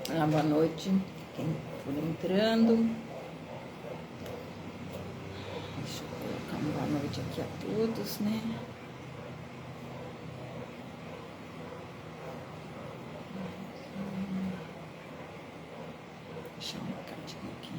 Boa noite, quem for entrando. Deixa eu colocar uma boa noite aqui a todos, né? Deixa eu um recadinho aqui.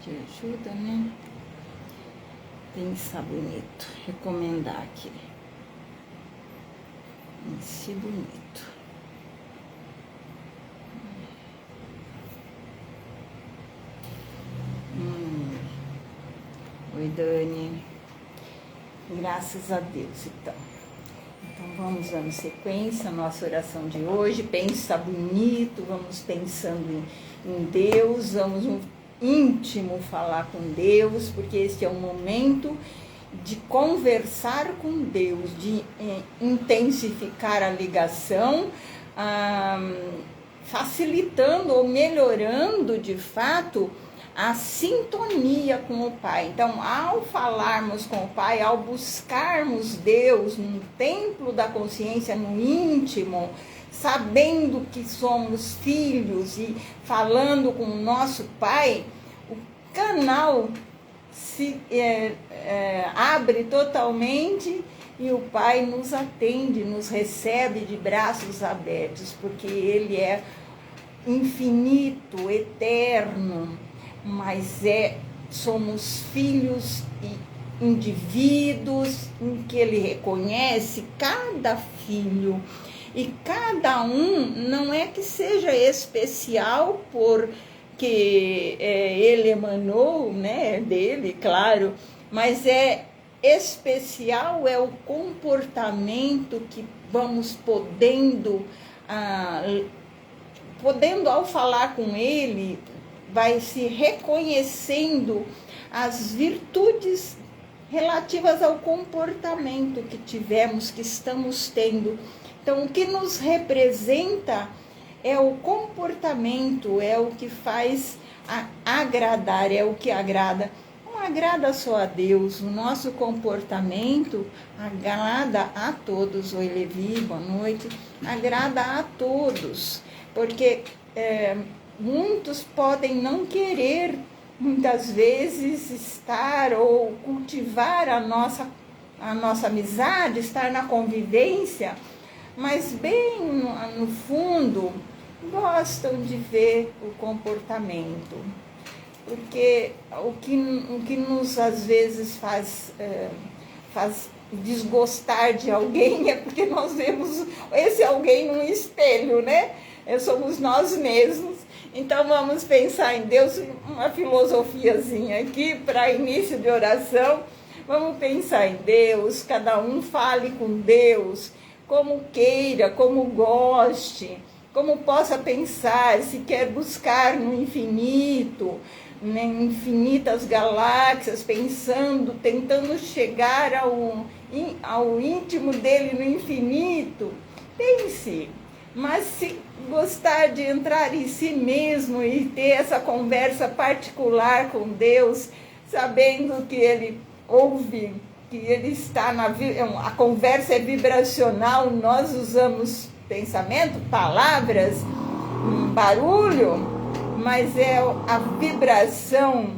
Te ajuda, né? Pensar bonito, recomendar aqui. Pense bonito. Oi, Dani. Graças a Deus, então. Então vamos dando sequência à nossa oração de hoje. Pensa bonito, vamos pensando em Deus, vamos no íntimo falar com Deus, porque esse é o momento de conversar com Deus, de intensificar a ligação, facilitando ou melhorando de fato a sintonia com o Pai. Então, ao falarmos com o Pai, ao buscarmos Deus no templo da consciência, no íntimo, sabendo que somos filhos e falando com o nosso Pai, o canal se abre totalmente e o Pai nos atende, nos recebe de braços abertos, porque Ele é infinito, eterno, mas somos filhos e indivíduos em que Ele reconhece cada filho. E cada um não é que seja especial porque ele emanou, né, dele, claro, mas especial é o comportamento que vamos podendo ao falar com ele, vai se reconhecendo as virtudes relativas ao comportamento que tivemos, que estamos tendo. Então, o que nos representa é o comportamento, é o que faz agradar, é o que agrada. Não agrada só a Deus, o nosso comportamento agrada a todos. Oi, Levi, boa noite. Agrada a todos, porque muitos podem não querer, muitas vezes, estar ou cultivar a nossa amizade, estar na convivência, mas bem no fundo gostam de ver o comportamento, porque o que nos às vezes faz desgostar de alguém é porque nós vemos esse alguém num espelho, né? Somos nós mesmos. Então vamos pensar em Deus, uma filosofiazinha aqui para início de oração. Vamos pensar em Deus, cada um fale com Deus, como queira, como goste, como possa pensar, se quer buscar no infinito, em infinitas galáxias, pensando, tentando chegar ao íntimo dele no infinito. Pense, mas se gostar de entrar em si mesmo e ter essa conversa particular com Deus, sabendo que ele ouve, que ele está a conversa é vibracional, nós usamos pensamento, palavras, barulho, mas é a vibração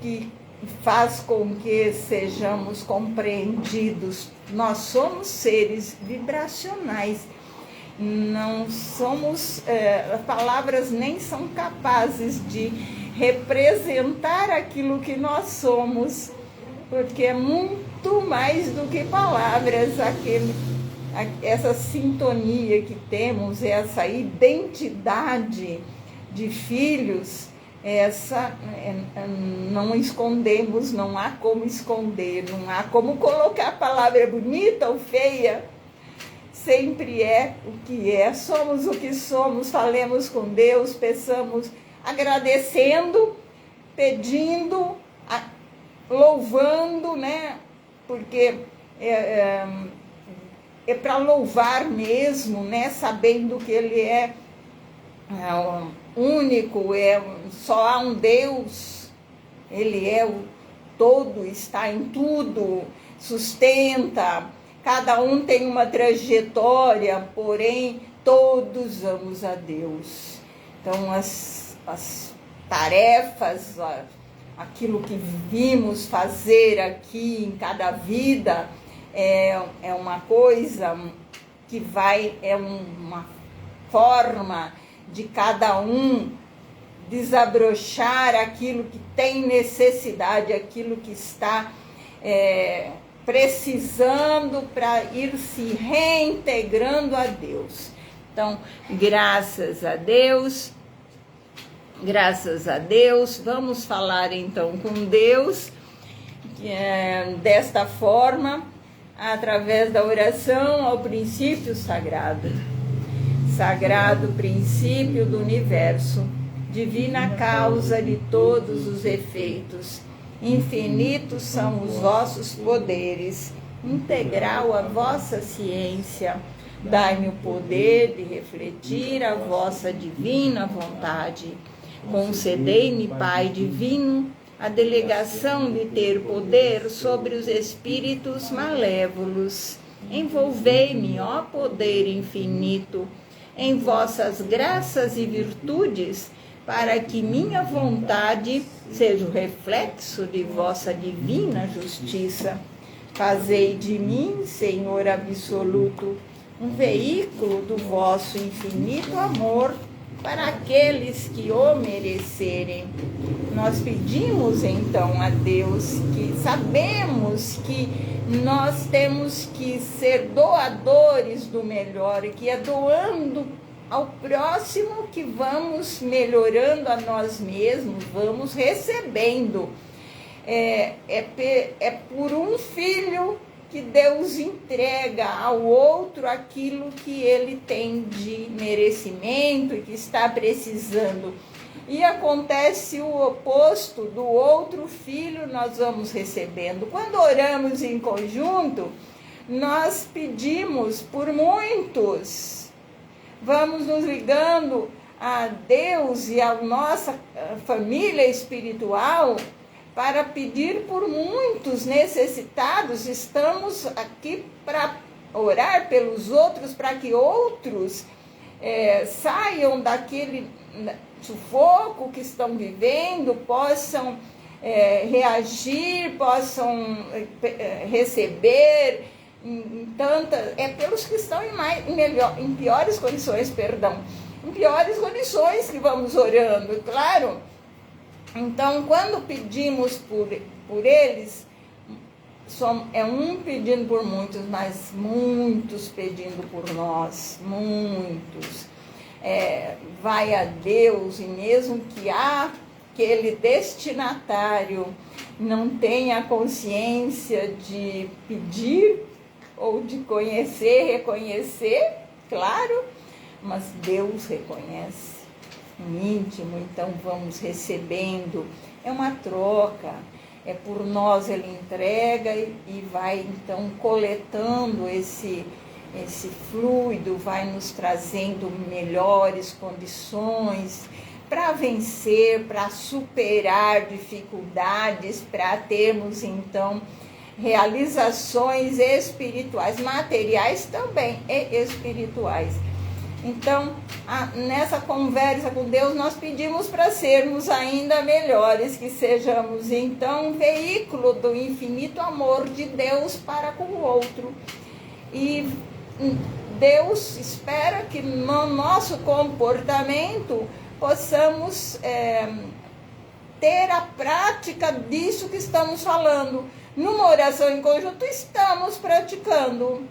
que faz com que sejamos compreendidos. Nós somos seres vibracionais, não somos, palavras nem são capazes de representar aquilo que nós somos, porque é muito mais do que palavras, essa sintonia que temos, essa identidade de filhos, não escondemos, não há como esconder, não há como colocar a palavra bonita ou feia, sempre é o que é, somos o que somos, falemos com Deus, peçamos, agradecendo, pedindo, louvando, né? Porque é para louvar mesmo, né? Sabendo que Ele é é o único, só há um Deus, Ele é o todo, está em tudo, sustenta, cada um tem uma trajetória, porém todos amamos a Deus. Então as tarefas, aquilo que vimos fazer aqui em cada vida é uma coisa que é uma forma de cada um desabrochar aquilo que tem necessidade, aquilo que está precisando para ir se reintegrando a Deus. Então, graças a Deus, vamos falar então com Deus desta forma, através da oração ao princípio sagrado. Sagrado princípio do universo, divina causa de todos os efeitos, infinitos são os vossos poderes, integral a vossa ciência, dai-me o poder de refletir a vossa divina vontade. Concedei-me, Pai divino, a delegação de ter poder sobre os espíritos malévolos. Envolvei-me, ó poder infinito, em vossas graças e virtudes, para que minha vontade seja o reflexo de vossa divina justiça. Fazei de mim, Senhor absoluto, um veículo do vosso infinito amor para aqueles que o merecerem. Nós pedimos então a Deus, que sabemos que nós temos que ser doadores do melhor, que é doando ao próximo que vamos melhorando a nós mesmos, vamos recebendo. É por um filho que Deus entrega ao outro aquilo que ele tem de merecimento e que está precisando. E acontece o oposto, do outro filho nós vamos recebendo. Quando oramos em conjunto, nós pedimos por muitos. Vamos nos ligando a Deus e a nossa família espiritual para pedir por muitos necessitados. Estamos aqui para orar pelos outros, para que outros saiam daquele sufoco que estão vivendo, possam reagir, possam receber pelos que estão em piores condições, em piores condições que vamos orando, claro. Então, quando pedimos por eles, é um pedindo por muitos, mas muitos pedindo por nós, muitos. Vai a Deus, e mesmo que aquele destinatário não tenha consciência de pedir ou de reconhecer, claro, mas Deus reconhece no íntimo. Então vamos recebendo, é uma troca, por nós ele entrega e vai então coletando esse fluido, vai nos trazendo melhores condições para vencer, para superar dificuldades, para termos então realizações espirituais, materiais também e espirituais. Então, nessa conversa com Deus, nós pedimos para sermos ainda melhores, que sejamos então um veículo do infinito amor de Deus para com o outro. E Deus espera que no nosso comportamento possamos ter a prática disso que estamos falando. Numa oração em conjunto estamos praticando.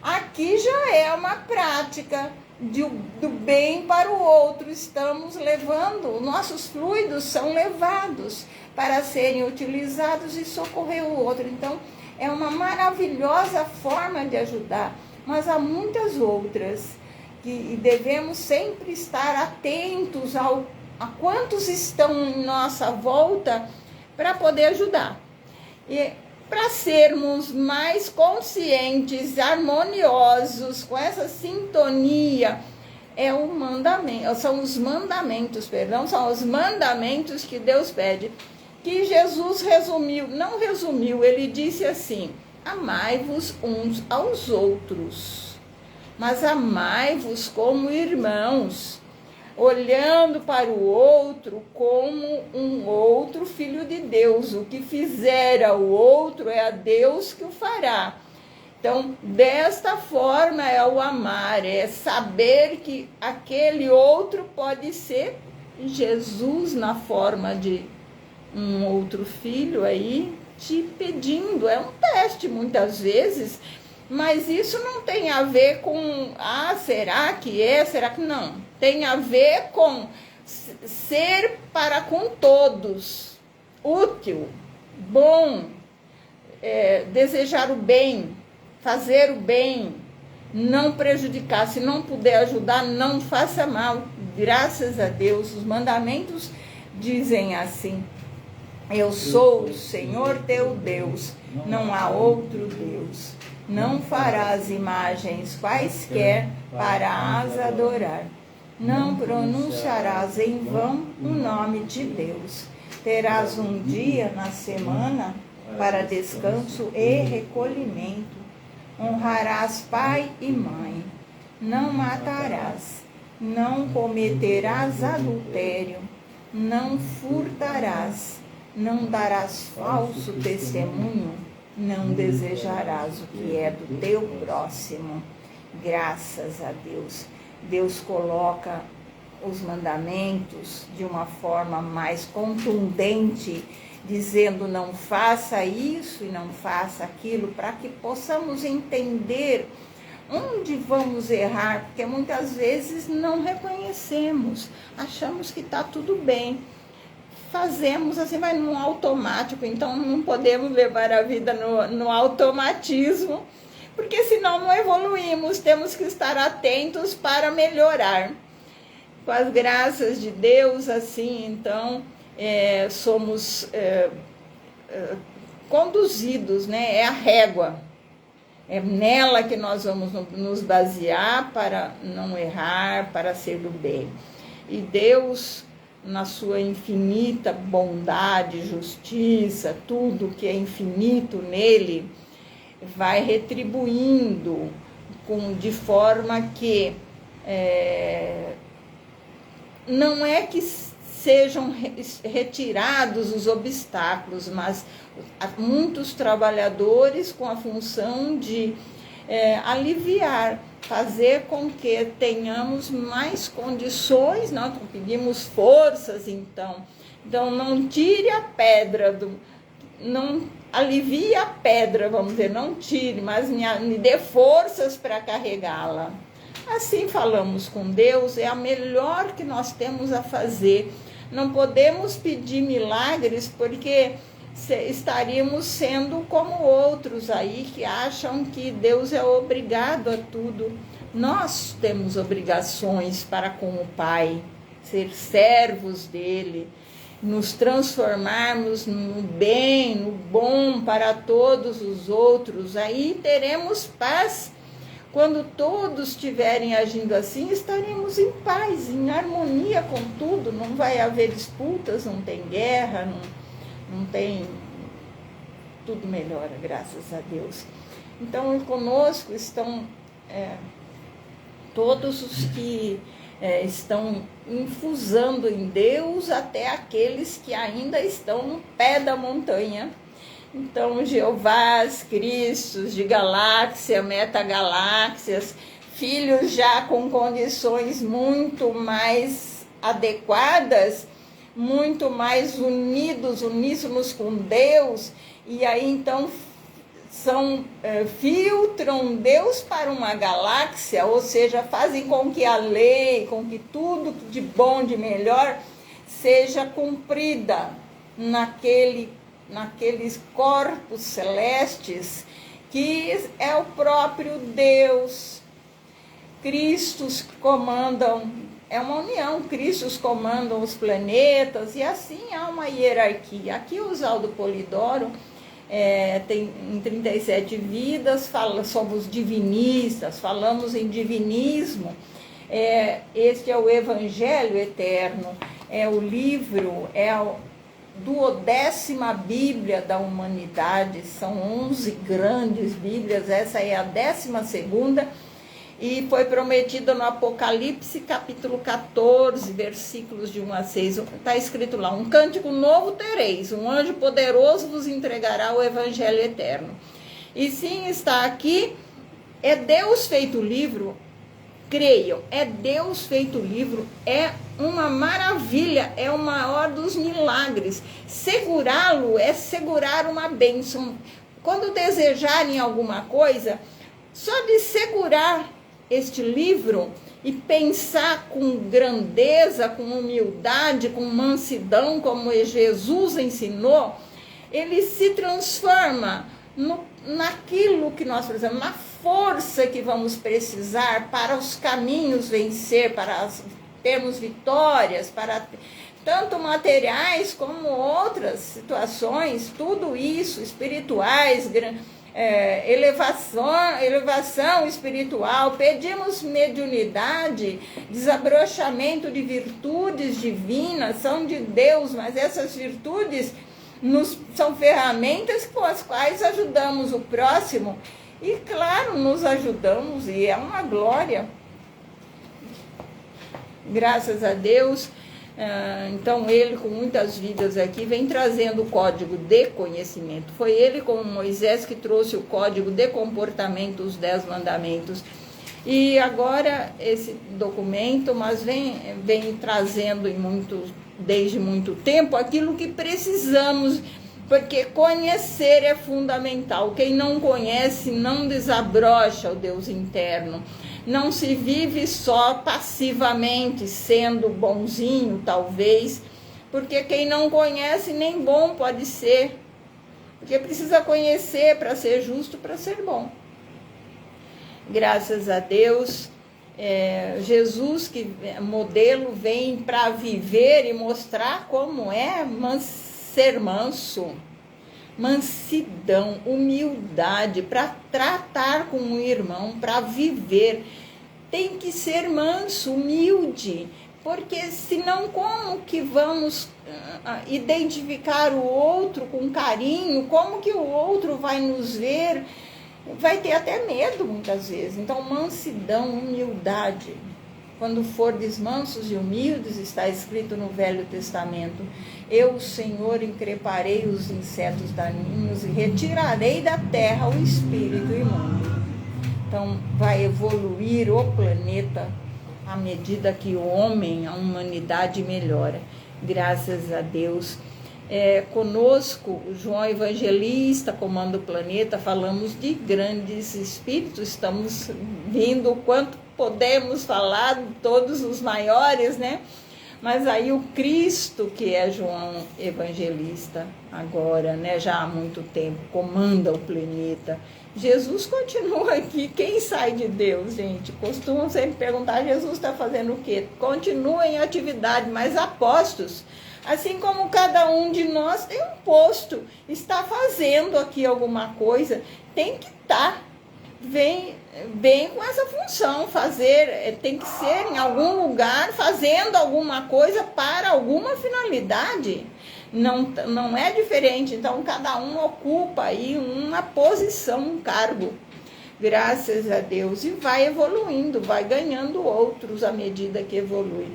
Aqui já é uma prática do bem para o outro. Estamos levando, nossos fluidos são levados para serem utilizados e socorrer o outro. Então, é uma maravilhosa forma de ajudar. Mas há muitas outras que devemos sempre estar atentos a quantos estão em nossa volta para poder ajudar. E para sermos mais conscientes, harmoniosos, com essa sintonia é o mandamento, são os mandamentos, perdão, são os mandamentos que Deus pede, que Jesus resumiu, não resumiu, ele disse assim: amai-vos uns aos outros, mas amai-vos como irmãos, olhando para o outro como um outro filho de Deus. O que fizer ao outro é a Deus que o fará. Então, desta forma é o amar, é saber que aquele outro pode ser Jesus na forma de um outro filho aí te pedindo. É um teste muitas vezes, mas isso não tem a ver com, será que é, será que não? Tem a ver com ser para com todos, útil, bom, desejar o bem, fazer o bem, não prejudicar. Se não puder ajudar, não faça mal. Graças a Deus, os mandamentos dizem assim: eu sou o Senhor teu Deus, não há outro Deus. Não farás imagens quaisquer para as adorar. Não pronunciarás em vão o nome de Deus. Terás um dia na semana para descanso e recolhimento. Honrarás pai e mãe. Não matarás. Não cometerás adultério. Não furtarás. Não darás falso testemunho. Não desejarás o que é do teu próximo. Graças a Deus. Deus coloca os mandamentos de uma forma mais contundente, dizendo não faça isso e não faça aquilo, para que possamos entender onde vamos errar, porque muitas vezes não reconhecemos, achamos que está tudo bem, fazemos assim, vai num automático. Então não podemos levar a vida no automatismo, porque senão não evoluímos. Temos que estar atentos para melhorar. Com as graças de Deus, assim, então, somos conduzidos, né? É a régua. É nela que nós vamos nos basear para não errar, para ser do bem. E Deus, na sua infinita bondade, justiça, tudo que é infinito nele, vai retribuindo de forma que não é que sejam retirados os obstáculos, mas muitos trabalhadores com a função de aliviar, fazer com que tenhamos mais condições. Nós pedimos forças, então não tire a pedra, não alivie a pedra, vamos dizer, não tire, mas me dê forças para carregá-la. Assim falamos com Deus, é a melhor que nós temos a fazer. Não podemos pedir milagres, porque estaríamos sendo como outros aí que acham que Deus é obrigado a tudo. Nós temos obrigações para com o Pai, ser servos dele, nos transformarmos no bem, no bom para todos os outros. Aí teremos paz. Quando todos estiverem agindo assim, estaremos em paz, em harmonia com tudo. Não vai haver disputas, não tem guerra, não tem... Tudo melhora, graças a Deus. Então, conosco estão todos os que estão infusando em Deus, até aqueles que ainda estão no pé da montanha. Então, Jeovás, Cristos de galáxia, metagaláxias, filhos já com condições muito mais adequadas, muito mais unidos, uníssonos com Deus, e aí então filtram Deus para uma galáxia, ou seja, fazem com que a lei, com que tudo de bom, de melhor, seja cumprida naqueles corpos celestes, que é o próprio Deus. Cristos comandam, é uma união, Cristos comandam os planetas, e assim há uma hierarquia. Aqui o Oswaldo Polidoro tem em 37 vidas, somos divinistas, falamos em divinismo, Este é o Evangelho Eterno, é o livro, é a 12ª Bíblia da humanidade, são 11 grandes Bíblias, essa é a 12ª, e foi prometida no Apocalipse, capítulo 14, versículos de 1 a 6, está escrito lá: um cântico novo tereis, um anjo poderoso vos entregará o Evangelho Eterno. E sim, está aqui, é Deus feito livro, creiam, é Deus feito livro, é uma maravilha, é o maior dos milagres. Segurá-lo é segurar uma bênção. Quando desejarem alguma coisa, só de segurar este livro e pensar com grandeza, com humildade, com mansidão, como Jesus ensinou, ele se transforma naquilo que nós precisamos, na força que vamos precisar para os caminhos vencer, para termos vitórias, para tanto materiais como outras situações, tudo isso, espirituais, elevação espiritual. Pedimos mediunidade, desabrochamento de virtudes divinas, são de Deus, mas essas virtudes são ferramentas com as quais ajudamos o próximo e, claro, nos ajudamos, e é uma glória. Graças a Deus. Então ele, com muitas vidas aqui, vem trazendo o código de conhecimento. Foi ele, como Moisés, que trouxe o código de comportamento, os 10 mandamentos. E agora esse documento, mas vem trazendo desde muito tempo aquilo que precisamos, porque conhecer é fundamental. Quem não conhece não desabrocha o Deus interno. Não se vive só passivamente, sendo bonzinho, talvez, porque quem não conhece nem bom pode ser, porque precisa conhecer para ser justo, para ser bom. Graças a Deus, Jesus, que modelo, vem para viver e mostrar como é ser manso. Mansidão, humildade, para tratar com o irmão, para viver. Tem que ser manso, humilde, porque senão como que vamos identificar o outro com carinho? Como que o outro vai nos ver? Vai ter até medo muitas vezes. Então, mansidão, humildade. Quando fordes mansos e humildes, está escrito no Velho Testamento: eu, Senhor, increparei os insetos daninhos e retirarei da terra o espírito imundo. Então, vai evoluir o planeta à medida que o homem, a humanidade melhora. Graças a Deus. Conosco, João Evangelista comanda o planeta, falamos de grandes espíritos, estamos vindo o quanto podemos falar, todos os maiores, né? Mas aí o Cristo, que é João Evangelista agora, né, já há muito tempo, comanda o planeta. Jesus continua aqui. Quem sai de Deus, gente? Costumam sempre perguntar: Jesus está fazendo o quê? Continua em atividade, mas apostos. Assim como cada um de nós tem um posto, está fazendo aqui alguma coisa, tem que estar. Vem com essa função, tem que ser em algum lugar, fazendo alguma coisa para alguma finalidade. Não é diferente. Então, cada um ocupa aí uma posição, um cargo. Graças a Deus. E vai evoluindo, vai ganhando outros à medida que evolui.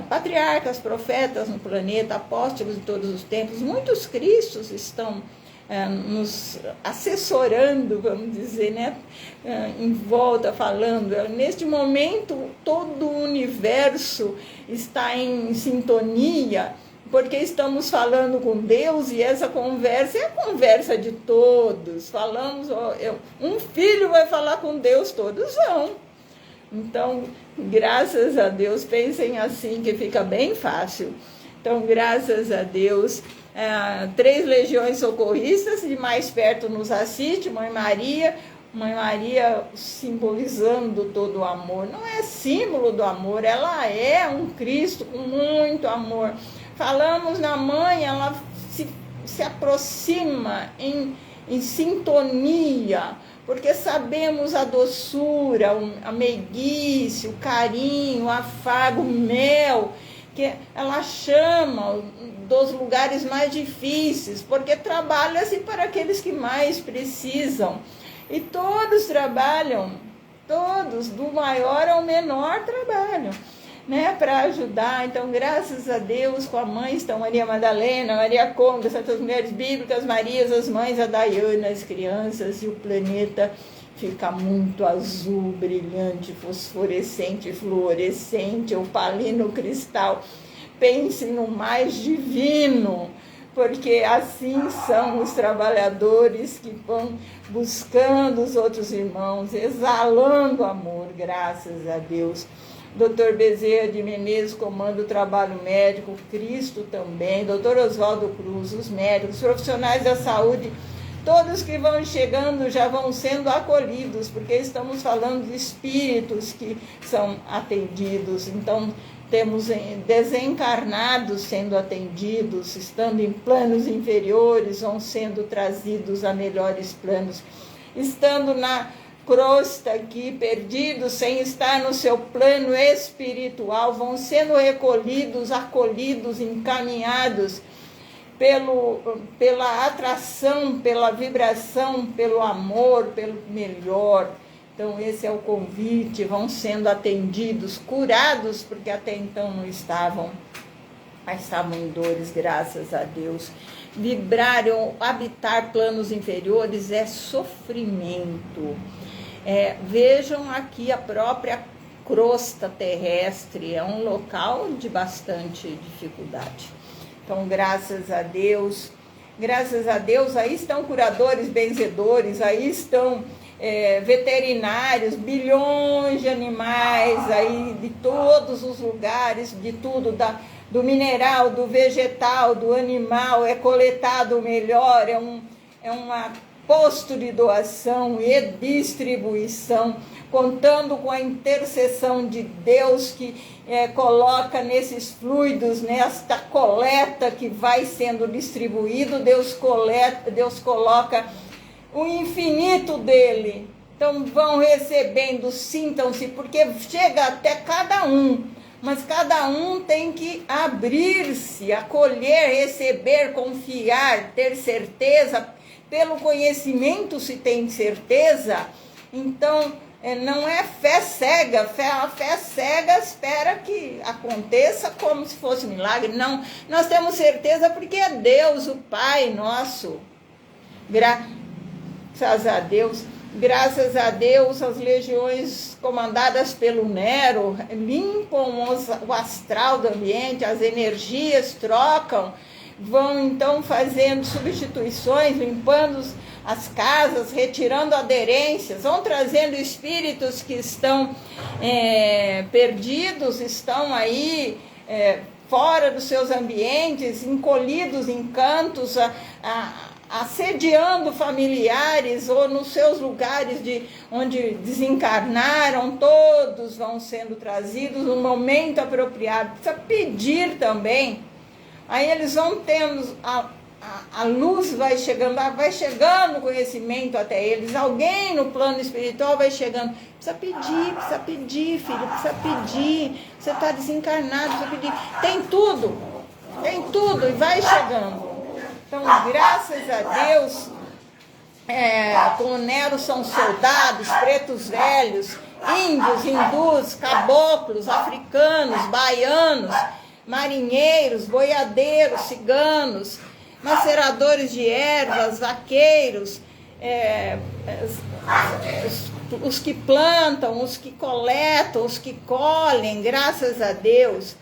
Patriarcas, profetas no planeta, apóstolos de todos os tempos, muitos cristos estão nos assessorando, vamos dizer, né? Em volta, falando. Neste momento, todo o universo está em sintonia, porque estamos falando com Deus, e essa conversa é a conversa de todos. Falamos, um filho vai falar com Deus, todos vão. Então, graças a Deus, pensem assim que fica bem fácil. Então, graças a Deus, 3 legiões socorristas de mais perto nos assiste, Mãe Maria simbolizando todo o amor. Não é símbolo do amor, ela é um Cristo com muito amor. Falamos na Mãe, ela se aproxima em em sintonia, porque sabemos a doçura, a meiguice, o carinho, o afago, o mel, que ela chama dos lugares mais difíceis, porque trabalha-se para aqueles que mais precisam. E todos trabalham, todos, do maior ao menor trabalham, né, para ajudar. Então, graças a Deus, com a mãe estão Maria Madalena, Maria Conga, Santas Mulheres Bíblicas, Marias, as mães, a Daiane, as crianças, e o planeta fica muito azul, brilhante, fosforescente, fluorescente, opalino, cristal. Pensem no mais divino, porque assim são os trabalhadores que vão buscando os outros irmãos, exalando amor, graças a Deus. Dr. Bezerra de Menezes comanda o trabalho médico, Cristo também, Dr. Oswaldo Cruz, os médicos, os profissionais da saúde, todos que vão chegando já vão sendo acolhidos, porque estamos falando de espíritos que são atendidos. Então, temos desencarnados sendo atendidos, estando em planos inferiores, vão sendo trazidos a melhores planos, estando na crosta aqui, perdidos, sem estar no seu plano espiritual, vão sendo recolhidos, acolhidos, encaminhados pela atração, pela vibração, pelo amor, pelo melhor. Então, esse é o convite, vão sendo atendidos, curados, porque até então não estavam, mas estavam em dores, graças a Deus. Vibraram, habitar planos inferiores é sofrimento. Vejam aqui a própria crosta terrestre, é um local de bastante dificuldade. Então, graças a Deus, aí estão curadores, benzedores, aí estão veterinários, bilhões de animais aí de todos os lugares, de tudo, do mineral, do vegetal, do animal, é coletado o melhor, é um posto de doação e distribuição, contando com a intercessão de Deus que coloca nesses fluidos, nesta coleta que vai sendo distribuído, Deus coloca o infinito dele. Então vão recebendo, sintam-se, porque chega até cada um, mas cada um tem que abrir-se, acolher, receber, confiar, ter certeza. Pelo conhecimento se tem certeza. Então não é fé cega, a fé cega espera que aconteça como se fosse um milagre. Não, nós temos certeza porque é Deus, o Pai nosso. Graças a Deus, as legiões comandadas pelo Nero limpam o astral do ambiente, as energias trocam, vão então fazendo substituições, limpando as casas, retirando aderências, vão trazendo espíritos que estão perdidos, estão aí fora dos seus ambientes, encolhidos em cantos, assediando familiares ou nos seus lugares onde desencarnaram. Todos vão sendo trazidos no momento apropriado. Precisa pedir também. Aí eles vão tendo, a luz vai chegando o conhecimento até eles. Alguém no plano espiritual vai chegando. Precisa pedir, filho, precisa pedir. Você está desencarnado, precisa pedir. Tem tudo e vai chegando. Então, graças a Deus, com o Nero são soldados, pretos velhos, índios, hindus, caboclos, africanos, baianos, marinheiros, boiadeiros, ciganos, maceradores de ervas, vaqueiros, os que plantam, os que coletam, os que colhem, graças a Deus,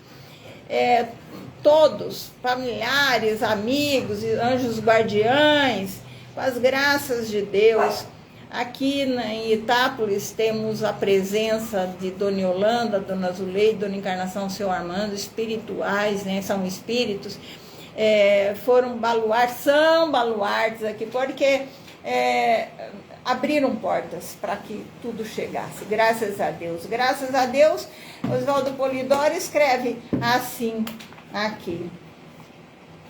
todos, familiares, amigos, anjos guardiães, com as graças de Deus. Aqui em Itápolis temos a presença de Dona Yolanda, Dona Zuleide, Dona Encarnação, Seu Armando, espirituais, né? São espíritos, são baluartes aqui, porque abriram portas para que tudo chegasse, graças a Deus. Graças a Deus, Oswaldo Polidoro escreve assim aqui.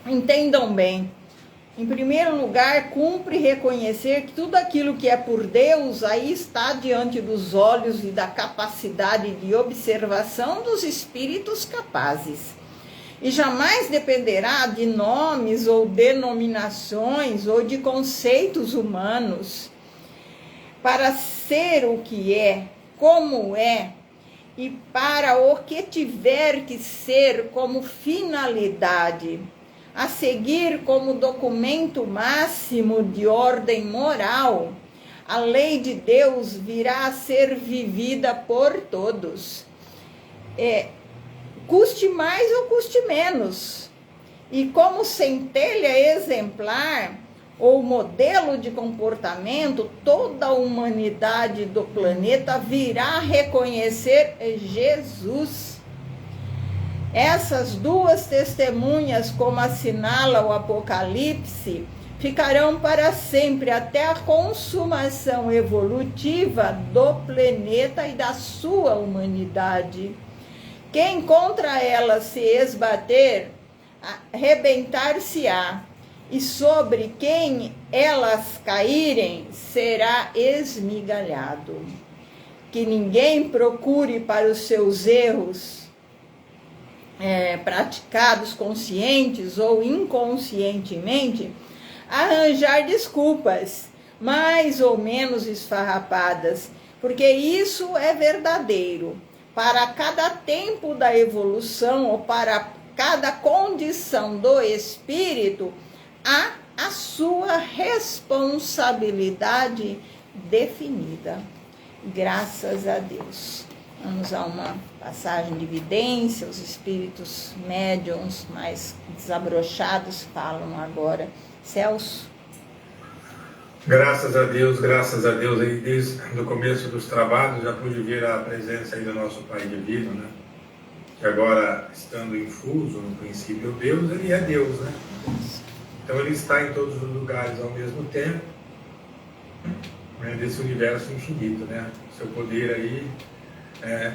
Entendam bem, Em primeiro lugar, cumpre reconhecer que tudo aquilo que é por Deus aí está diante dos olhos e da capacidade de observação dos espíritos capazes. E jamais dependerá de nomes ou denominações ou de conceitos humanos para ser o que é, como é, e para o que tiver que ser como finalidade, a seguir como documento máximo de ordem moral. A lei de Deus virá a ser vivida por todos. Custe mais ou custe menos. E como centelha exemplar ou modelo de comportamento, toda a humanidade do planeta virá reconhecer Jesus. Essas duas testemunhas, como assinala o Apocalipse, ficarão para sempre até a consumação evolutiva do planeta e da sua humanidade. Quem contra elas se esbater, arrebentar-se-á, e sobre quem elas caírem, será esmigalhado. Que ninguém procure para os seus erros praticados conscientes ou inconscientemente, arranjar desculpas, mais ou menos esfarrapadas, porque isso é verdadeiro. Para cada tempo da evolução ou para cada condição do espírito, há a sua responsabilidade definida. Graças a Deus. Vamos a uma passagem de evidência. Os espíritos médiuns mais desabrochados falam agora. Celso. Graças a Deus, aí desde o começo dos trabalhos já pude ver a presença aí do nosso Pai Divino, né? Que agora, estando infuso no princípio Deus, ele é Deus, né? Então ele está em todos os lugares ao mesmo tempo, né? Desse universo infinito, né? Seu poder aí é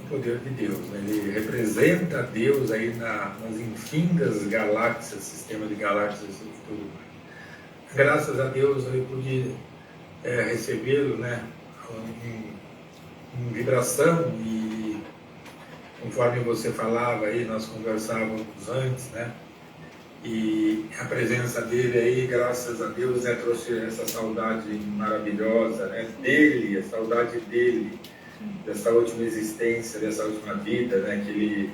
o poder de Deus, né? Ele representa Deus aí nas infindas galáxias, sistema de galáxias e tudo mais. Graças a Deus eu pude recebê-lo, né, em vibração, e conforme você falava aí, nós conversávamos antes, né, e a presença dele aí, graças a Deus, né, trouxe essa saudade maravilhosa, né, dele, a saudade dele, dessa última existência, dessa última vida, né, que ele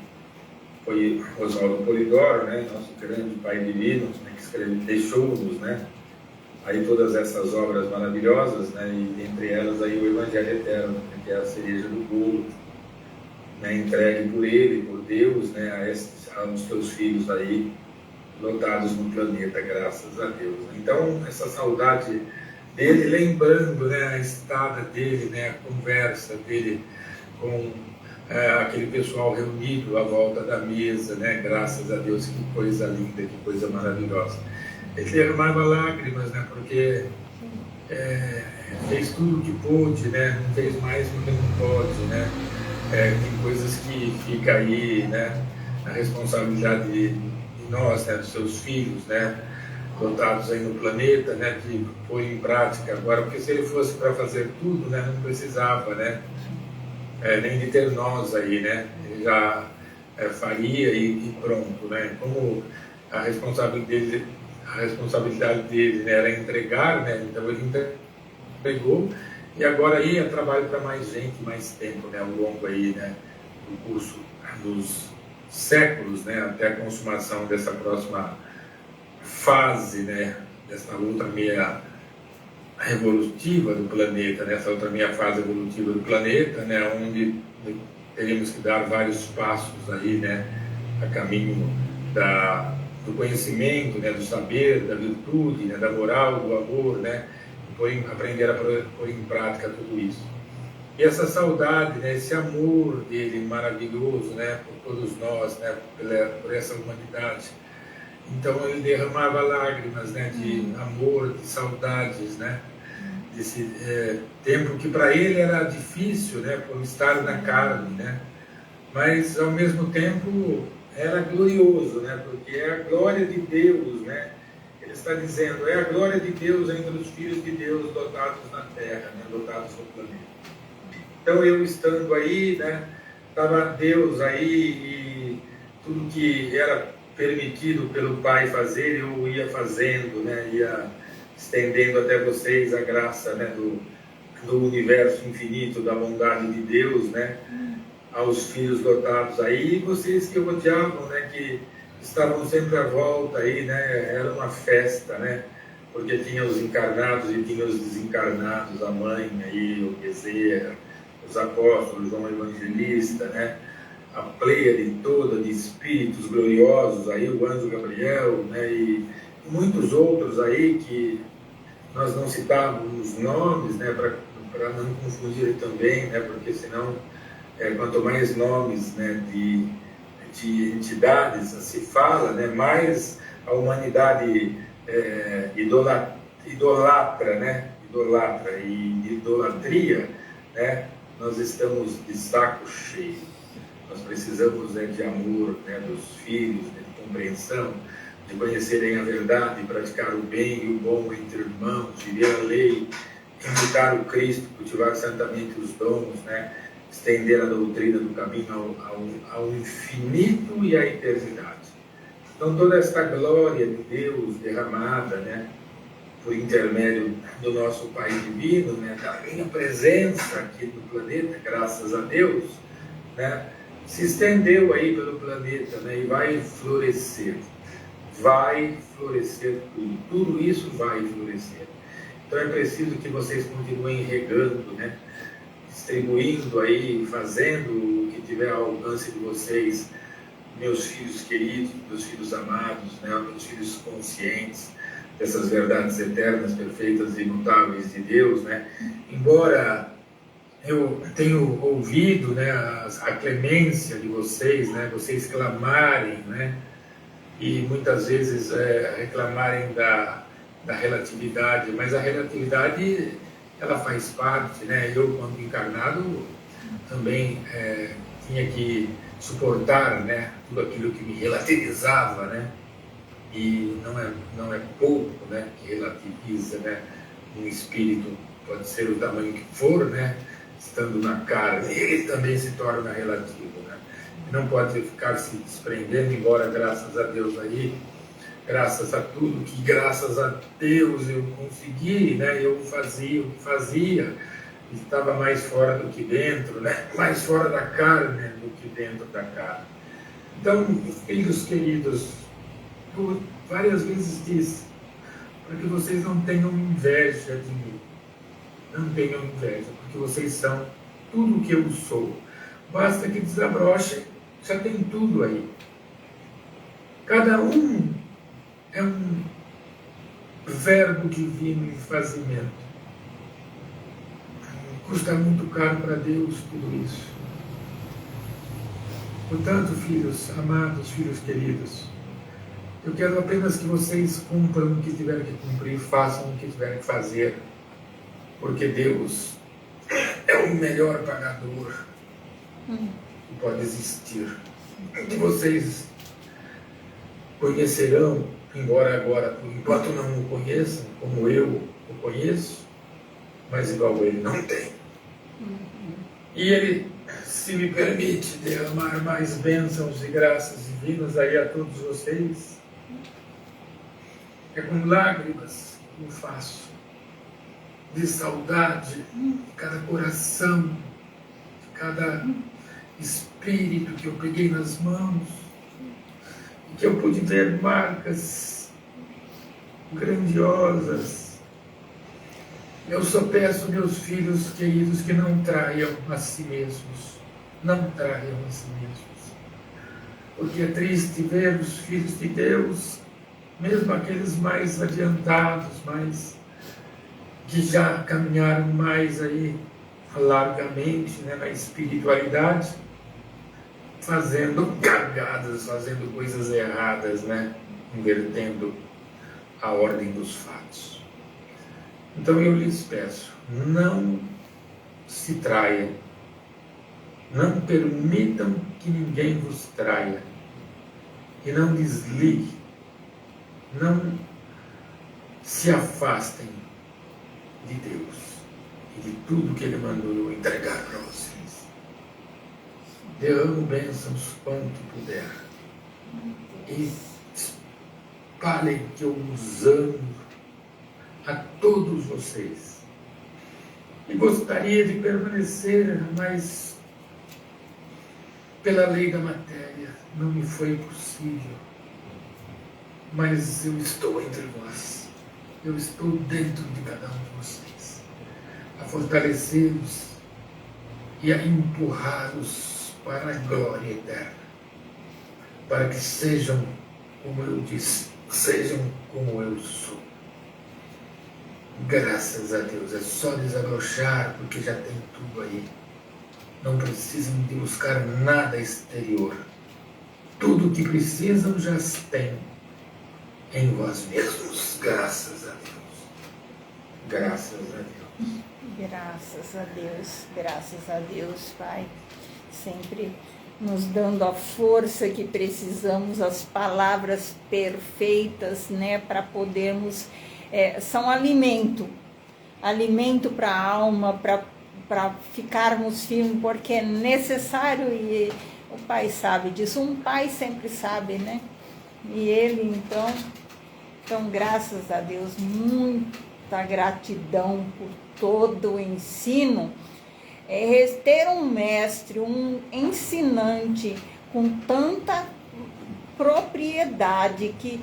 foi Oswaldo Polidoro, né, nosso grande Pai Divino, né, que deixou-nos, né, aí todas essas obras maravilhosas, né, e entre elas aí o Evangelho Eterno, né, que é a cereja do bolo, né, entregue por ele, por Deus, né, aos seus filhos aí, lotados no planeta, graças a Deus. Então, essa saudade dele, lembrando, né, a estada dele, né, a conversa dele com aquele pessoal reunido à volta da mesa, né, graças a Deus, que coisa linda, que coisa maravilhosa. Ele derramava lágrimas, né, porque fez tudo o que pôde, né, não fez mais do que não pode, né, tem coisas que fica aí, né, a responsabilidade de nós, né, dos seus filhos, né, dotados aí no planeta, né, de pôr em prática agora, porque se ele fosse para fazer tudo, né, não precisava, né, nem de ter nós aí, né, ele já faria e pronto, né, como a responsabilidade dele, né, era entregar, né, então ele entregou, e agora aí é trabalho para mais gente, mais tempo, né, ao longo aí, né, do curso dos séculos, né, até a consumação dessa próxima fase, né, dessa outra meia evolutiva do planeta, nessa outra meia fase evolutiva do planeta, né, onde teremos que dar vários passos aí, né, a caminho do conhecimento, né, do saber, da virtude, né, da moral, do amor, né, e aprender a pôr em prática tudo isso. E essa saudade, né, esse amor dele maravilhoso, né, por todos nós, né, por essa humanidade. Então ele derramava lágrimas, né, de amor, de saudades, né, desse tempo que para ele era difícil, né, por estar na carne, né, mas ao mesmo tempo era glorioso, né, porque é a glória de Deus, né, está dizendo, é a glória de Deus entre os filhos de Deus dotados na terra, né, dotados no planeta. Então eu estando aí, né, estava Deus aí e tudo que era permitido pelo Pai fazer, eu ia fazendo, né, ia estendendo até vocês a graça, né, do universo infinito, da bondade de Deus, né, aos filhos dotados aí, e vocês que rodeavam, né, que estavam sempre à volta aí, né, era uma festa, né, porque tinha os encarnados e tinha os desencarnados, a mãe aí, o Bezerra, os apóstolos, João Evangelista, né, a pleiade toda de espíritos gloriosos aí, o anjo Gabriel, né, e muitos outros aí que nós não citávamos nomes, né, para não confundir também, né, porque senão, quanto mais nomes, né, de entidades se fala, né, mais a humanidade idolatra, né, idolatra e idolatria, né, nós estamos de saco cheio. Nós precisamos, né, de amor, né, dos filhos, né, de compreensão, de conhecerem a verdade, praticar o bem e o bom entre irmãos, viver a lei, imitar o Cristo, cultivar santamente os dons, né, estender a doutrina do caminho ao infinito e à eternidade. Então toda esta glória de Deus derramada, né, por intermédio do nosso Pai Divino, né, da minha presença aqui no planeta, graças a Deus, né, se estendeu aí pelo planeta, né, e vai florescer tudo isso vai florescer. Então é preciso que vocês continuem regando, né, distribuindo aí, fazendo o que tiver ao alcance de vocês, meus filhos queridos, meus filhos amados, né, meus filhos conscientes dessas verdades eternas, perfeitas e imutáveis de Deus, né? Embora eu tenho ouvido, né, a clemência de vocês, né, vocês clamarem, né, e muitas vezes reclamarem da relatividade, mas a relatividade ela faz parte, né? Eu, quando encarnado, também tinha que suportar, né, tudo aquilo que me relativizava, né? E não é pouco, né, que relativiza, né? Um espírito pode ser o tamanho que for, né? Estando na carne, ele também se torna relativo, né? Não pode ficar se desprendendo, embora, graças a Deus aí, graças a tudo que, graças a Deus, eu consegui, né? Eu fazia o que fazia, estava mais fora do que dentro, né? Mais fora da carne do que dentro da carne. Então, filhos queridos, eu várias vezes disse, para que vocês não tenham inveja de mim, não tenham inveja, porque vocês são tudo o que eu sou. Basta que desabrochem, já tem tudo aí. Cada um é um verbo divino em fazimento. Custa muito caro para Deus tudo isso. Portanto, filhos amados, filhos queridos, eu quero apenas que vocês cumpram o que tiverem que cumprir, façam o que tiverem que fazer, porque Deus é o melhor pagador que pode existir. Que vocês conhecerão, embora agora, por enquanto não o conheçam, como eu o conheço, mas igual ele não tem. E ele, se me permite, derramar mais bênçãos e graças divinas aí a todos vocês. É com lágrimas que eu faço, de saudade de cada coração, de cada espírito que eu peguei nas mãos, e que eu pude ver marcas grandiosas. Eu só peço, meus filhos queridos, que não traiam a si mesmos, não traiam a si mesmos, porque é triste ver os filhos de Deus, mesmo aqueles mais adiantados, que já caminharam mais aí largamente, né, na espiritualidade, fazendo cagadas, fazendo coisas erradas, né, invertendo a ordem dos fatos. Então eu lhes peço, não se traiam, não permitam que ninguém vos traia, e não desligue, não se afastem de Deus e de tudo que Ele mandou eu entregar para vocês. Derramo bênçãos quanto puder. E espalhem que eu os amo a todos vocês. E gostaria de permanecer, mas pela lei da matéria não me foi possível. Mas eu estou entre vós. Eu estou dentro de cada um de vocês. A fortalecê-los e a empurrá-los para a glória eterna. Para que sejam, como eu disse, sejam como eu sou. Graças a Deus, é só desabrochar, porque já tem tudo aí. Não precisam de buscar nada exterior. Tudo o que precisam já têm em vós mesmos. Graças a Deus. Graças a Deus. Graças a Deus, graças a Deus, Pai. Sempre nos dando a força que precisamos, as palavras perfeitas, né, para podermos... são alimento para a alma, para ficarmos firmes, porque é necessário, e o Pai sabe disso, um pai sempre sabe, né? E ele, então graças a Deus, muita gratidão por todo o ensino. Ter um mestre, um ensinante com tanta propriedade que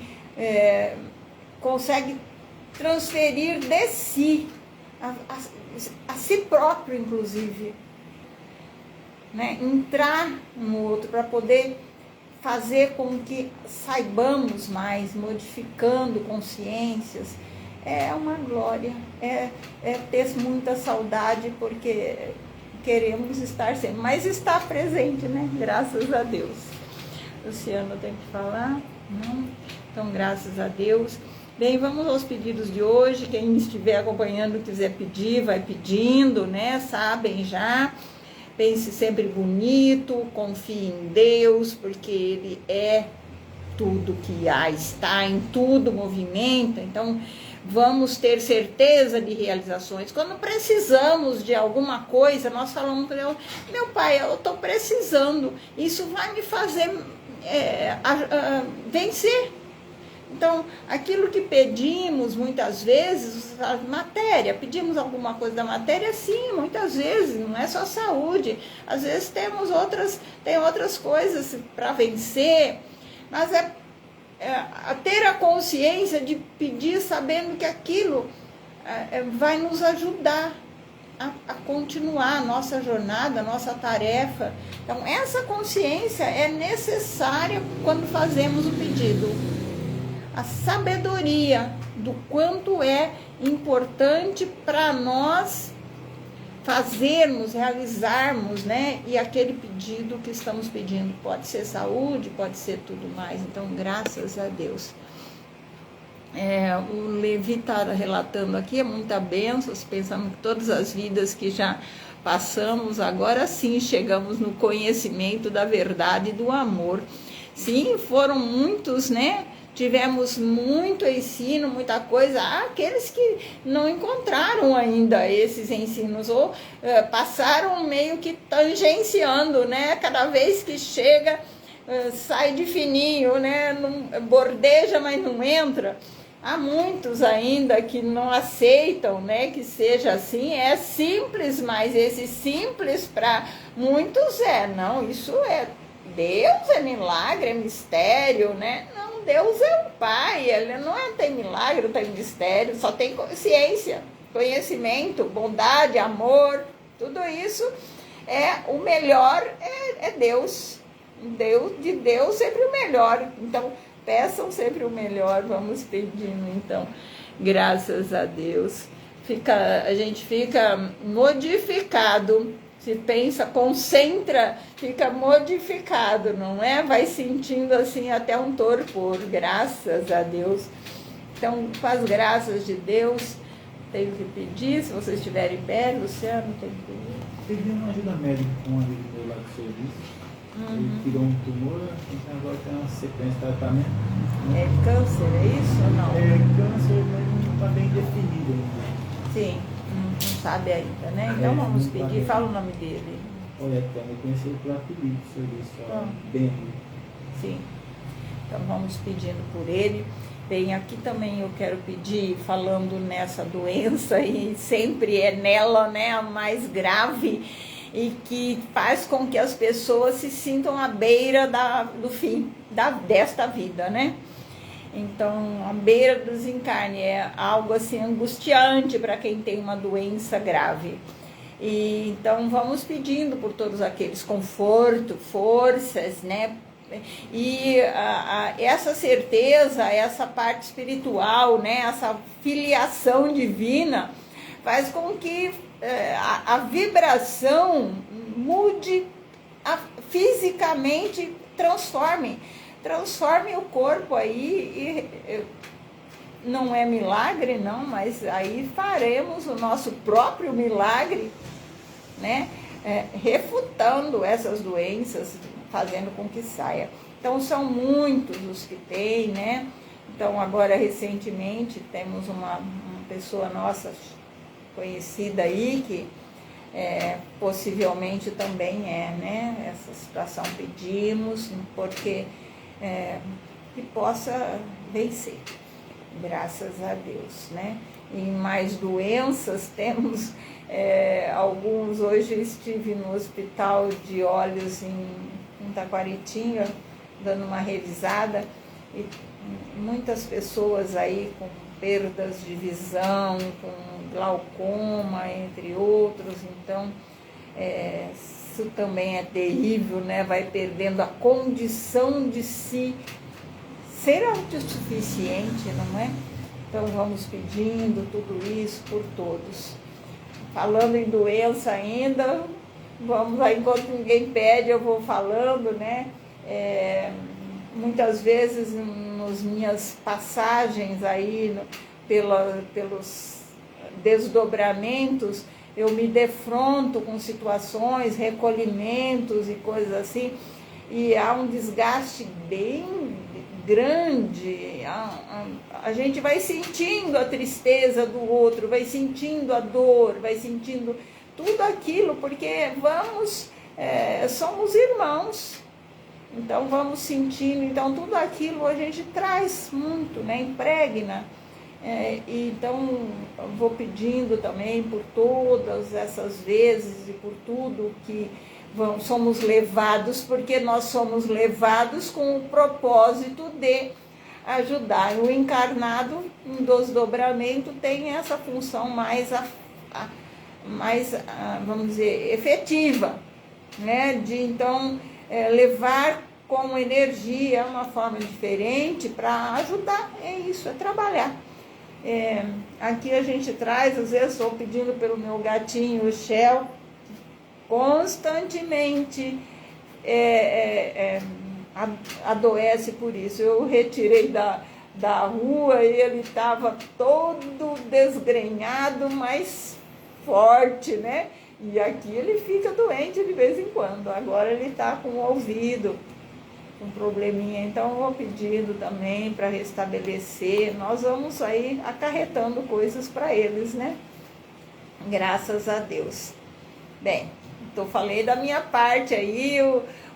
consegue transferir de si, a si próprio, inclusive, né? Entrar no outro para poder fazer com que saibamos mais, modificando consciências. É uma glória, é ter muita saudade, porque queremos estar sempre, mas está presente, né? Graças a Deus. Luciano tem que falar? Não? Então, graças a Deus. Bem, vamos aos pedidos de hoje. Quem estiver acompanhando, quiser pedir, vai pedindo, né? Sabem já. Pense sempre bonito, confie em Deus, porque Ele é tudo que há, está em tudo, movimenta. Então, vamos ter certeza de realizações. Quando precisamos de alguma coisa, nós falamos para Deus: meu Pai, eu estou precisando, isso vai me fazer vencer. Então, aquilo que pedimos muitas vezes, a matéria, pedimos alguma coisa da matéria, sim, muitas vezes, não é só saúde, às vezes tem outras coisas para vencer, mas ter a consciência de pedir sabendo que aquilo vai nos ajudar a continuar a nossa jornada, a nossa tarefa. Então, essa consciência é necessária quando fazemos o pedido. A sabedoria do quanto é importante para nós fazermos, realizarmos, né? E aquele pedido que estamos pedindo, pode ser saúde, pode ser tudo mais. Então, graças a Deus. O Levi está relatando aqui, é muita bênção, pensamos que todas as vidas que já passamos, agora sim chegamos no conhecimento da verdade e do amor. Sim, foram muitos, né? Tivemos muito ensino, muita coisa. Há aqueles que não encontraram ainda esses ensinos, ou passaram meio que tangenciando, né? Cada vez que chega, sai de fininho, né? Não, bordeja, mas não entra. Há muitos ainda que não aceitam, né? Que seja assim. É simples, mas esse simples para muitos não, isso é Deus, é milagre, é mistério, né? Não. Deus é um Pai, Ele não tem milagre, não tem mistério, só tem ciência, conhecimento, bondade, amor, tudo isso o melhor é Deus. De Deus sempre o melhor. Então, peçam sempre o melhor, vamos pedindo, então, graças a Deus. A gente fica modificado. Se pensa, concentra, fica modificado, não é? Vai sentindo assim até um torpor, graças a Deus. Então, com as graças de Deus, tenho que pedir, se vocês estiverem perto, Luciano, tem que pedir. Pedindo uma ajuda médica com a vida lá que você disse. Ele tirou um tumor, então agora tem uma sequência de tratamento. É câncer, é isso ou não? É câncer, mas não está bem definido ainda. Sim, não sabe ainda, né? Então vamos pedir, fala o nome dele. Olha, até me conheci por apelido, serviço, Bentley. Sim, então vamos pedindo por ele. Bem, aqui também eu quero pedir, falando nessa doença, e sempre é nela, né, a mais grave, e que faz com que as pessoas se sintam à beira do fim desta vida, né? Então, à beira do desencarne é algo assim angustiante para quem tem uma doença grave. E então vamos pedindo por todos aqueles conforto, forças, né? E essa certeza, essa parte espiritual, né? Essa filiação divina faz com que a vibração mude, fisicamente transforme o corpo aí, e não é milagre não, mas aí faremos o nosso próprio milagre, né? Refutando essas doenças, fazendo com que saia. Então são muitos os que tem, né? Então agora recentemente temos uma pessoa nossa conhecida aí que possivelmente também né? Essa situação pedimos, porque que possa vencer, graças a Deus, né? Em mais doenças temos alguns. Hoje eu estive no hospital de olhos em Taquaritinga, dando uma revisada, e muitas pessoas aí com perdas de visão, com glaucoma, entre outros. Então, isso também é terrível, né? Vai perdendo a condição de si ser autossuficiente, não é? Então, vamos pedindo tudo isso por todos. Falando em doença ainda, vamos lá, enquanto ninguém pede, eu vou falando, né? Muitas vezes, nas minhas passagens aí, pelos desdobramentos, eu me defronto com situações, recolhimentos e coisas assim, e há um desgaste bem grande. A gente vai sentindo a tristeza do outro, vai sentindo a dor, vai sentindo tudo aquilo, porque somos irmãos. Então vamos sentindo, então tudo aquilo a gente traz muito, né? Impregna. Então vou pedindo também por todas essas vezes e por tudo que somos levados, porque nós somos levados com o propósito de ajudar. O encarnado em desdobramento tem essa função mais vamos dizer, efetiva, né? De então levar com energia, uma forma diferente para ajudar. É isso, é trabalhar. Aqui a gente traz, às vezes estou pedindo pelo meu gatinho, o Shell, constantemente adoece por isso. Eu retirei da rua e ele estava todo desgrenhado, mas forte, né? E aqui ele fica doente de vez em quando. Agora ele está com o ouvido, um probleminha. Então eu vou pedindo também para restabelecer. Nós vamos aí acarretando coisas para eles, né? Graças a Deus. Bem, falei da minha parte aí,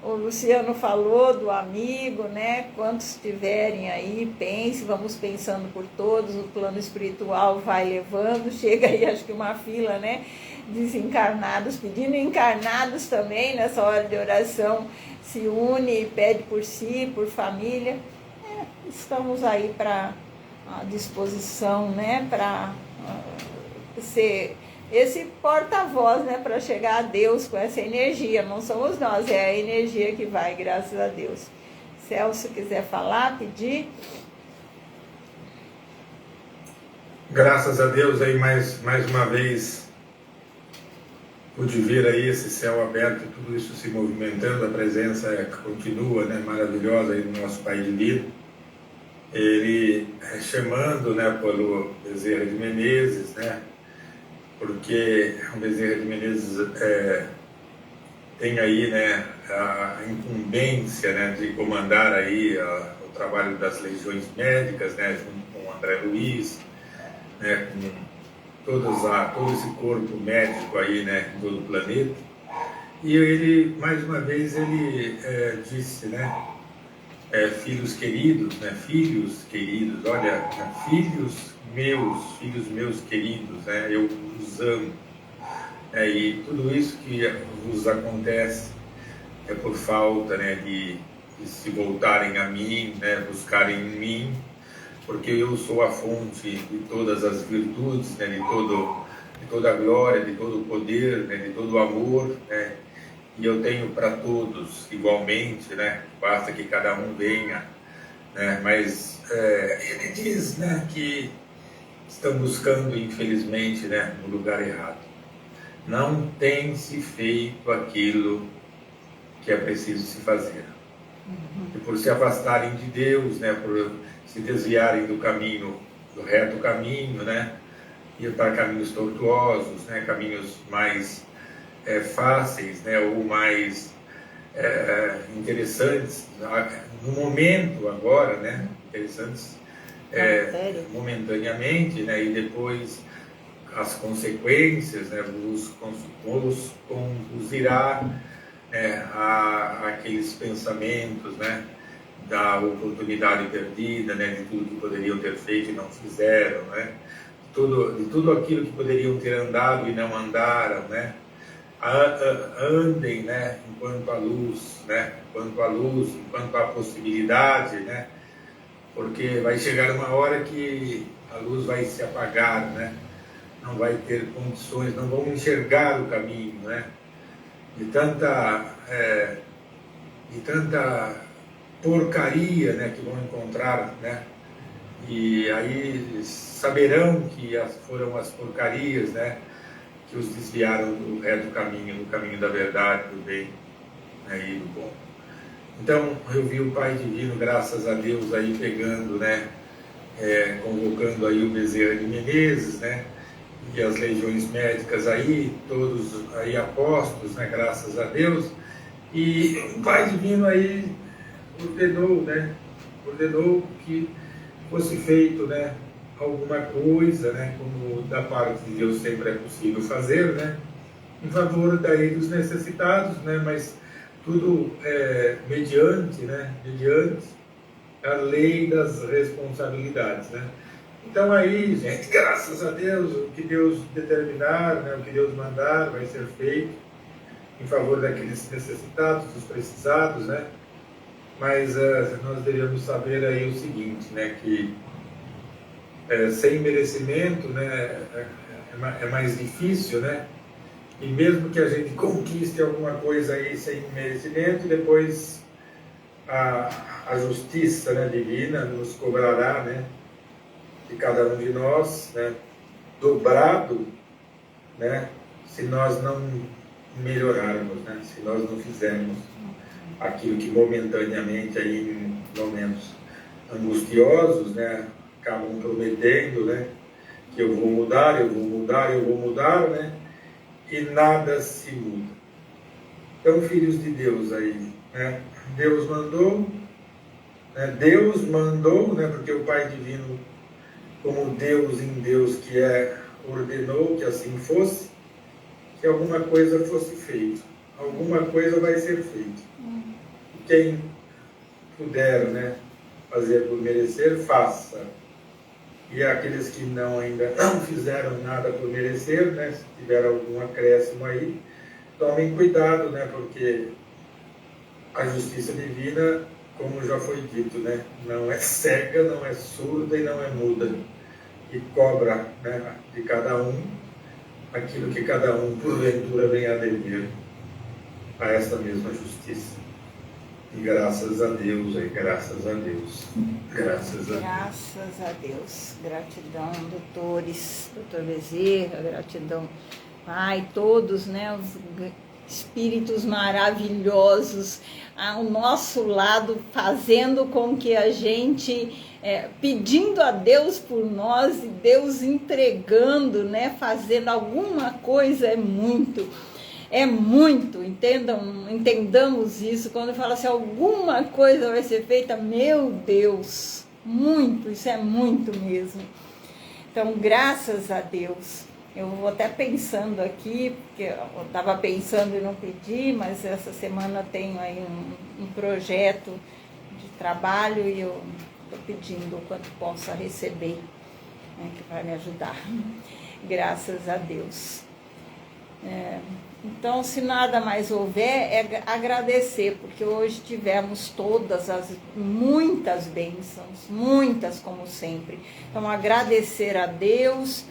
o Luciano falou do amigo, né? Quantos tiverem aí, pense, vamos pensando por todos, o plano espiritual vai levando, chega aí acho que uma fila, né? Desencarnados, pedindo, encarnados também, nessa hora de oração, se une e pede por si, por família. Estamos aí para a disposição, né? Para ser esse porta-voz, né, para chegar a Deus com essa energia. Não somos nós, é a energia que vai, graças a Deus. Celso, quiser falar, pedir. Graças a Deus aí mais uma vez pude ver aí esse céu aberto, tudo isso se movimentando, a presença continua, né, maravilhosa aí no nosso Pai Divino. Ele chamando, né, pelo Bezerra de Menezes, né, porque o Bezerra de Menezes tem aí, né, a incumbência, né, de comandar aí o trabalho das legiões médicas, né, junto com o André Luiz, né, com todo esse corpo médico aí, né, em todo o planeta. E ele, mais uma vez, ele disse, né, filhos queridos, olha, né, filhos meus queridos, né, eu os amo. E tudo isso que vos acontece é por falta, né, de se voltarem a mim, né, buscarem em mim, porque eu sou a fonte de todas as virtudes, né, de toda a glória, de todo o poder, né, de todo o amor, né, e eu tenho para todos igualmente, né, basta que cada um venha, né, mas ele diz, né, que estão buscando, infelizmente, né, no lugar errado. Não tem se feito aquilo que é preciso se fazer. E por se afastarem de Deus, né, por se desviarem do caminho, do reto caminho, né, ir para caminhos tortuosos, né, caminhos mais fáceis, né, ou mais interessantes no momento agora, né, interessantes momentaneamente, né, e depois as consequências, né, vos conduzirá a aqueles pensamentos, né, da oportunidade perdida, né, de tudo que poderiam ter feito e não fizeram, né, de tudo aquilo que poderiam ter andado e não andaram, né. Andem, né, enquanto a luz, né, enquanto a possibilidade, né, porque vai chegar uma hora que a luz vai se apagar, né, não vai ter condições, não vão enxergar o caminho, né, de tanta porcaria, né, que vão encontrar, né, e aí saberão que foram as porcarias, né, que os desviaram do reto caminho, do caminho da verdade, do bem, né, e do bom. Então, eu vi o Pai Divino, graças a Deus, aí pegando, né, convocando aí o Bezerra de Menezes, né, e as legiões médicas aí, todos aí apostos, né, graças a Deus, e o Pai Divino aí ordenou que fosse feito, né, alguma coisa, né, como da parte de Deus sempre é possível fazer, né, em favor daí dos necessitados, né, mas tudo mediante a lei das responsabilidades, né. Então aí, gente, graças a Deus, o que Deus determinar, né, o que Deus mandar vai ser feito em favor daqueles necessitados, dos precisados, né, mas nós devemos saber aí o seguinte, né, que sem merecimento, né, é mais difícil, né, e mesmo que a gente conquiste alguma coisa aí sem merecimento, depois a justiça, né, divina nos cobrará, né, de cada um de nós, né, dobrado, né, se nós não melhorarmos, né, se nós não fizermos aquilo que momentaneamente, aí, em momentos angustiosos, né, acabam prometendo, né, que eu vou mudar, né, e nada se muda. Então, filhos de Deus aí, né, Deus mandou, né, porque o Pai Divino, como Deus em Deus que ordenou que assim fosse, que alguma coisa fosse feita, alguma coisa vai ser feita. E quem puder, né, fazer por merecer, faça. E aqueles que ainda não fizeram nada por merecer, né, se tiver algum acréscimo aí, tomem cuidado, né, porque a justiça divina, como já foi dito, né, não é cega, não é surda e não é muda. E cobra, né, de cada um aquilo que cada um, porventura, vem a dever a essa mesma justiça. E graças a Deus, graças a Deus. Graças a Deus. Gratidão, doutores, doutor Bezerra, gratidão, Pai, todos, né, os espíritos maravilhosos ao nosso lado, fazendo com que a gente, pedindo a Deus por nós e Deus entregando, né, fazendo alguma coisa é muito. É muito, entendamos isso, quando fala assim, alguma coisa vai ser feita, meu Deus, muito, isso é muito mesmo. Então, graças a Deus, eu vou até pensando aqui, porque eu estava pensando e não pedi, mas essa semana tenho aí um projeto de trabalho e eu estou pedindo o quanto possa receber, né, que vai me ajudar, graças a Deus. Então, se nada mais houver, é agradecer, porque hoje tivemos muitas bênçãos, muitas como sempre. Então, agradecer a Deus,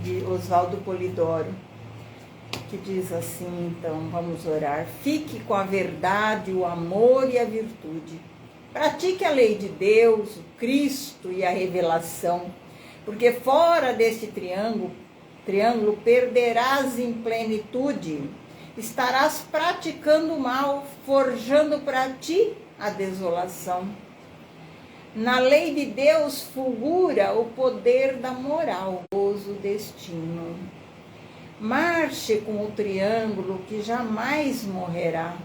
de Oswaldo Polidoro, que diz assim, então, vamos orar. Fique com a verdade, o amor e a virtude. Pratique a lei de Deus, o Cristo e a revelação, porque fora deste triângulo perderás em plenitude, estarás praticando o mal, forjando para ti a desolação. Na lei de Deus fulgura o poder da moral, o destino. Marche com o triângulo que jamais morrerá.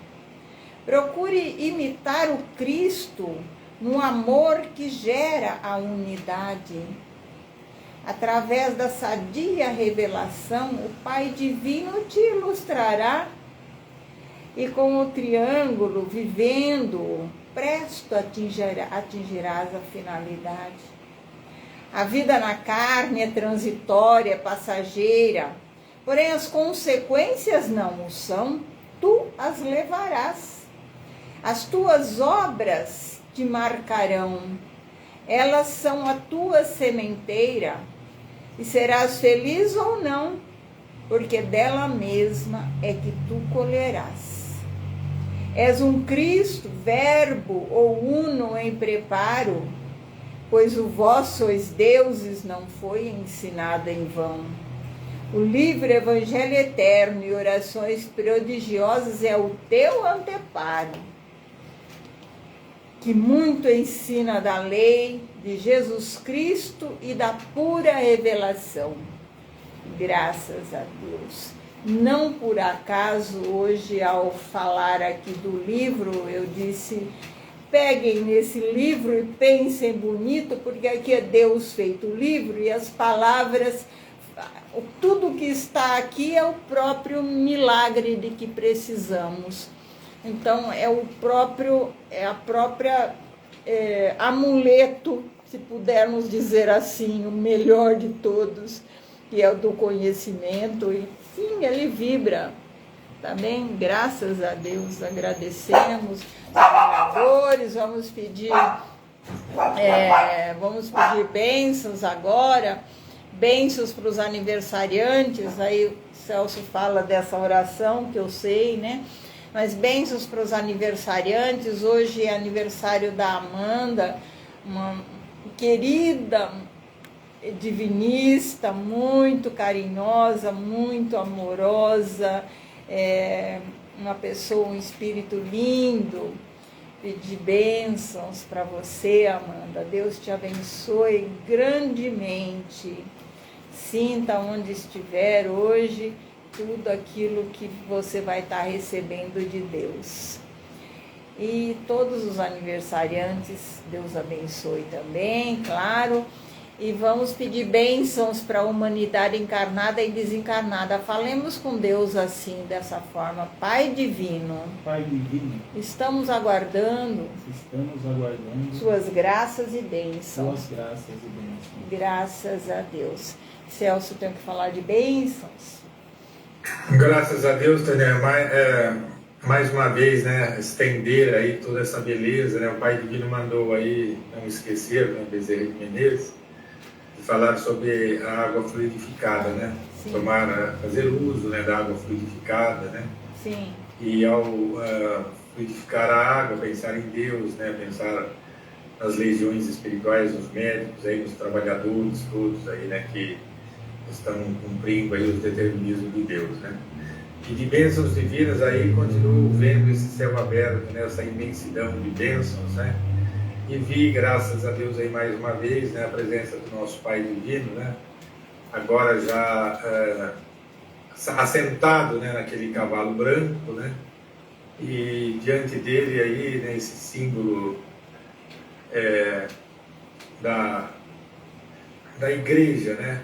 Procure imitar o Cristo no amor que gera a unidade. Através da sadia revelação, o Pai Divino te ilustrará e com o triângulo, vivendo, presto atingirás a finalidade. A vida na carne é transitória, é passageira, porém as consequências não o são, tu as levarás. As tuas obras te marcarão, elas são a tua sementeira, e serás feliz ou não, porque dela mesma é que tu colherás. És um Cristo, verbo ou uno em preparo, pois o vós sois deuses não foi ensinado em vão. O livre Evangelho Eterno e orações prodigiosas é o teu anteparo, que muito ensina da lei de Jesus Cristo e da pura revelação. Graças a Deus. Não por acaso, hoje, ao falar aqui do livro, eu disse, peguem nesse livro e pensem bonito, porque aqui é Deus feito livro e as palavras, tudo que está aqui é o próprio milagre de que precisamos. Então, é a própria amuleto, se pudermos dizer assim, o melhor de todos, que é o do conhecimento. E sim, ele vibra. Também, graças a Deus, agradecemos os trabalhadores, vamos pedir bênçãos agora, bênçãos para os aniversariantes. Aí o Celso fala dessa oração que eu sei, né? Mas bênçãos para os aniversariantes. Hoje é aniversário da Amanda, uma querida divinista, muito carinhosa, muito amorosa, uma pessoa, um espírito lindo. Pedir bênçãos para você, Amanda. Deus te abençoe grandemente. Sinta onde estiver hoje tudo aquilo que você vai estar recebendo de Deus. E todos os aniversariantes, Deus abençoe também, claro. E vamos pedir bênçãos para a humanidade encarnada e desencarnada. Falemos com Deus assim, dessa forma. Pai Divino. Pai Divino. Estamos aguardando suas graças e bênçãos. Suas graças e bênçãos. Graças a Deus. Celso, tenho que falar de bênçãos. Graças a Deus, Tânia, mais uma vez, né, estender aí toda essa beleza, né, o Pai Divino mandou aí, não esquecer, né, Bezerra de Menezes, de falar sobre a água fluidificada, né, Sim. fazer uso, né, da água fluidificada, né, Sim. e ao fluidificar a água, pensar em Deus, né, pensar nas legiões espirituais, nos médicos, aí, nos trabalhadores todos aí, né, que estão cumprindo aí os determinismos de Deus, né? E de bênçãos divinas aí continuo vendo esse céu aberto, né? Essa imensidão de bênçãos, né? E vi, graças a Deus aí mais uma vez, né, a presença do nosso Pai Divino, né? Agora já assentado, né, naquele cavalo branco, né, e diante dele aí, né, esse símbolo da igreja, né,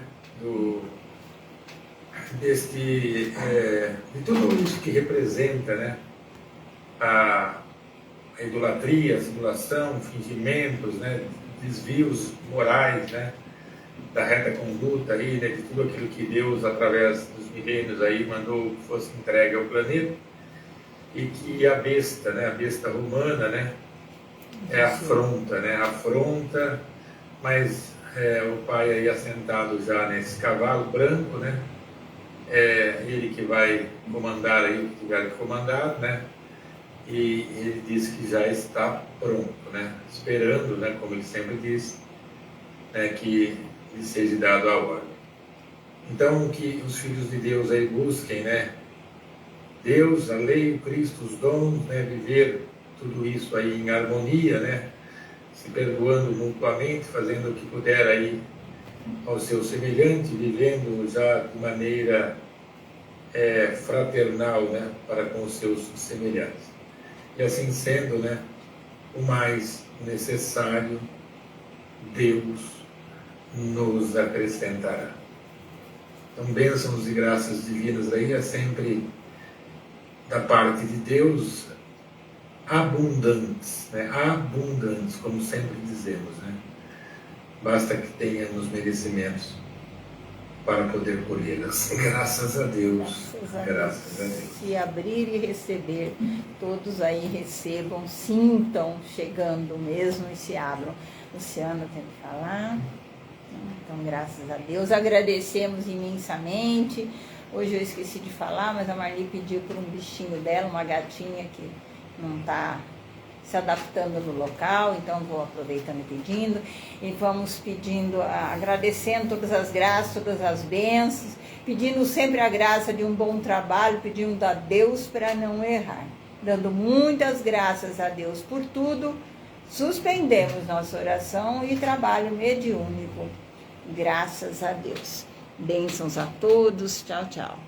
de tudo isso que representa, né, a idolatria, a simulação, fingimentos, né, desvios morais, né, da reta conduta aí, né, de tudo aquilo que Deus, através dos milênios aí, mandou que fosse entregue ao planeta, e que a besta, né, a besta romana, né, afronta, mas o pai aí assentado já nesse cavalo branco, né, ele que vai comandar aí o que tiver que comandar, né, e ele diz que já está pronto, né, esperando, né, como ele sempre diz, né, que lhe seja dado a ordem. Então, que os filhos de Deus aí busquem, né, Deus, a lei, o Cristo, os dons, né, viver tudo isso aí em harmonia, né, se perdoando mutuamente, fazendo o que puder aí ao seu semelhante, vivendo já de maneira fraternal, né, para com os seus semelhantes. E assim sendo, né, o mais necessário, Deus nos acrescentará. Então, bênçãos e graças divinas aí é sempre da parte de Deus, abundantes, né, abundantes, como sempre dizemos, né. Basta que tenhamos merecimentos para poder colhê-las. Graças a Deus. Graças a Deus. Se abrir e receber, todos aí recebam, sintam chegando mesmo e se abram. Luciano tem que falar. Então, graças a Deus. Agradecemos imensamente. Hoje eu esqueci de falar, mas a Marli pediu por um bichinho dela, uma gatinha que não está se adaptando no local, então vou aproveitando e pedindo, e vamos pedindo, agradecendo todas as graças, todas as bênçãos, pedindo sempre a graça de um bom trabalho, pedindo a Deus para não errar, dando muitas graças a Deus por tudo. Suspendemos nossa oração e trabalho mediúnico. Graças a Deus. Bênçãos a todos. Tchau, tchau.